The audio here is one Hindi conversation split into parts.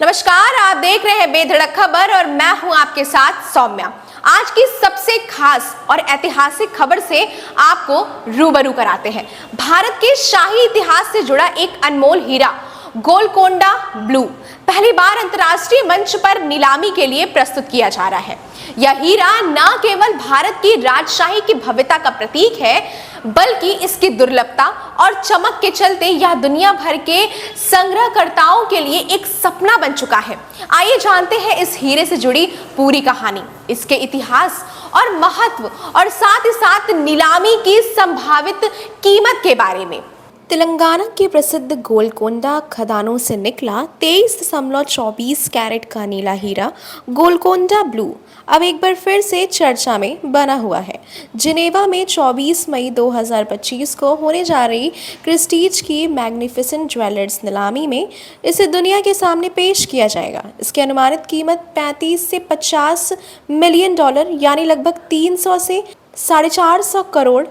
नमस्कार, आप देख रहे हैं बेधड़क खबर और मैं हूं आपके साथ सौम्या। आज की सबसे खास और ऐतिहासिक खबर से आपको रूबरू कराते हैं। भारत के शाही इतिहास से जुड़ा एक अनमोल हीरा गोलकोंडा ब्लू पहली बार अंतर्राष्ट्रीय मंच पर नीलामी के लिए प्रस्तुत किया जा रहा है। यह हीरा न केवल भारत की राजशाही की भव्यता का प्रतीक है, बल्कि इसकी दुर्लभता और चमक के चलते यह दुनिया भर के संग्रहकर्ताओं के लिए एक सपना बन चुका है। आइए जानते हैं इस हीरे से जुड़ी पूरी कहानी, इसके इतिहास और महत्व और साथ ही साथ नीलामी की संभावित कीमत के बारे में। तेलंगाना के प्रसिद्ध गोलकोंडा खदानों से निकला 23.24 कैरेट का नीला हीरा गोलकोंडा ब्लू अब एक बार फिर से चर्चा में बना हुआ है। जिनेवा में 24 मई 2025 को होने जा रही क्रिस्टीज की मैग्निफिसेंट ज्वेलर्स नीलामी में इसे दुनिया के सामने पेश किया जाएगा। इसकी अनुमानित कीमत 35 से 50 मिलियन डॉलर यानी लगभग 300 से 450 करोड़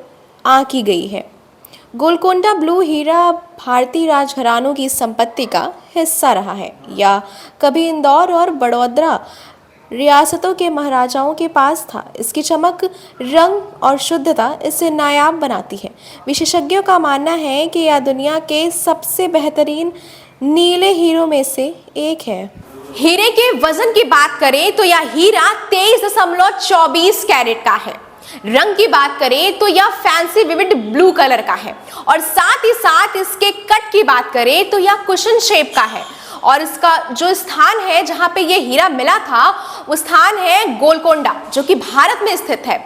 आंकी गई है। गोलकोंडा ब्लू हीरा भारतीय राजघरानों की संपत्ति का हिस्सा रहा है या कभी इंदौर और बड़ौदा रियासतों के महाराजाओं के पास था। इसकी चमक, रंग और शुद्धता इसे नायाब बनाती है। विशेषज्ञों का मानना है कि यह दुनिया के सबसे बेहतरीन नीले हीरों में से एक है। हीरे के वजन की बात करें तो यह हीरा 23.24 कैरेट का है। रंग की बात करें तो यह फैंसी विविड ब्लू कलर का है और साथ ही साथ इसके कट की बात करें तो यह कुशन शेप का है। और इसका जो स्थान है जहां पे यह हीरा मिला था वो स्थान है गोलकोंडा, जो कि भारत में स्थित है।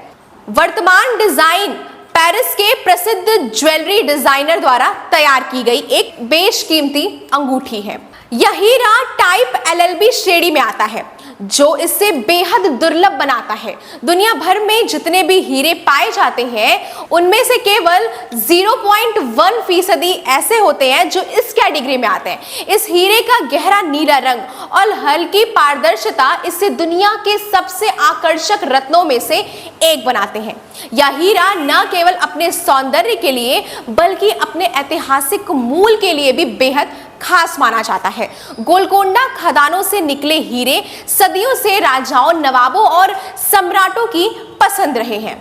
वर्तमान डिजाइन पेरिस के प्रसिद्ध ज्वेलरी डिजाइनर द्वारा तैयार की गई एक बेशकीमती अंगूठी है। यह हीरा टाइप LLB श्रेणी में आता है, जो इससे बेहद दुर्लभ बनाता है। दुनिया भर में जितने भी हीरे पाए जाते हैं उनमें से केवल 0.1% ऐसे होते हैं जो इस कैटेगरी में आते हैं। इस हीरे का गहरा नीला रंग और हल्की पारदर्शिता इसे दुनिया के सबसे आकर्षक रत्नों में से एक बनाते हैं। यह हीरा न केवल अपने सौंदर्य के लिए बल्कि अपने ऐतिहासिक मूल के लिए भी बेहद खास माना जाता है। गोलकोंडा खदानों से निकले हीरे सदियों से राजाओं, नवाबों और सम्राटों की पसंद रहे हैं।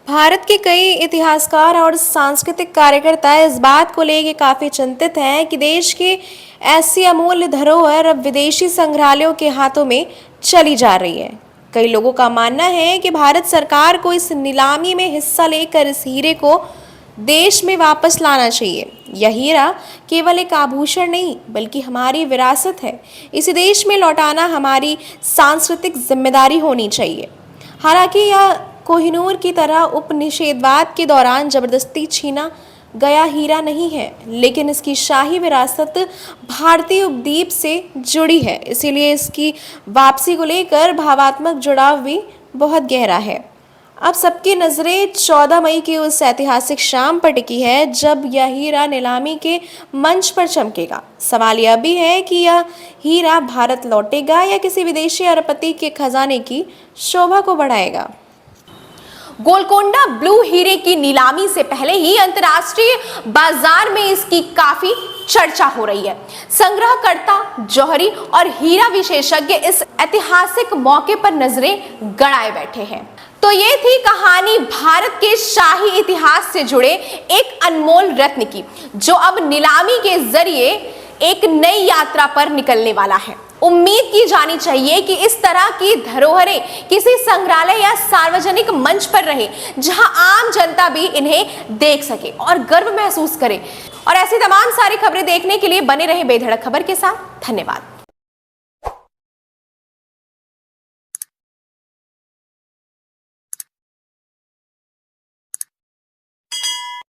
भारत के कई इतिहासकार और सांस्कृतिक कार्यकर्ता इस बात को लेकर काफी चिंतित हैं कि देश की ऐसी अमूल्य धरोहर अब विदेशी संग्रहालयों के हाथों में चली जा रही है। कई लोगों का मानना है कि भारत सरकार को इस नीलामी में हिस्सा लेकर इस हीरे को देश में वापस लाना चाहिए। यह हीरा केवल एक आभूषण नहीं बल्कि हमारी विरासत है। इसे देश में लौटाना हमारी सांस्कृतिक जिम्मेदारी होनी चाहिए। हालांकि यह कोहिनूर की तरह उपनिषेधवाद के दौरान जबरदस्ती छीना गया हीरा नहीं है, लेकिन इसकी शाही विरासत भारतीय उपद्वीप से जुड़ी है। इसीलिए इसकी वापसी को लेकर भावात्मक जुड़ाव भी बहुत गहरा है। अब सबकी नज़रें 14 मई की उस ऐतिहासिक शाम पर टिकी है जब यह हीरा नीलामी के मंच पर चमकेगा। सवाल यह भी है कि यह हीरा भारत लौटेगा या किसी विदेशी अरबपति के खजाने की शोभा को बढ़ाएगा। गोलकोंडा ब्लू हीरे की नीलामी से पहले ही अंतर्राष्ट्रीय बाजार में इसकी काफी चर्चा हो रही है। संग्रहकर्ता, जौहरी और हीरा विशेषज्ञ इस ऐतिहासिक मौके पर नजरें गड़ाए बैठे हैं। तो ये थी कहानी भारत के शाही इतिहास से जुड़े एक अनमोल रत्न की, जो अब नीलामी के जरिए एक नई यात्रा पर निकलने वाला है। उम्मीद की जानी चाहिए कि इस तरह की धरोहरें किसी संग्रहालय या सार्वजनिक मंच पर रहे, जहां आम जनता भी इन्हें देख सके और गर्व महसूस करे। और ऐसी तमाम सारी खबरें देखने के लिए बने रहे बेधड़क खबर के साथ। धन्यवाद।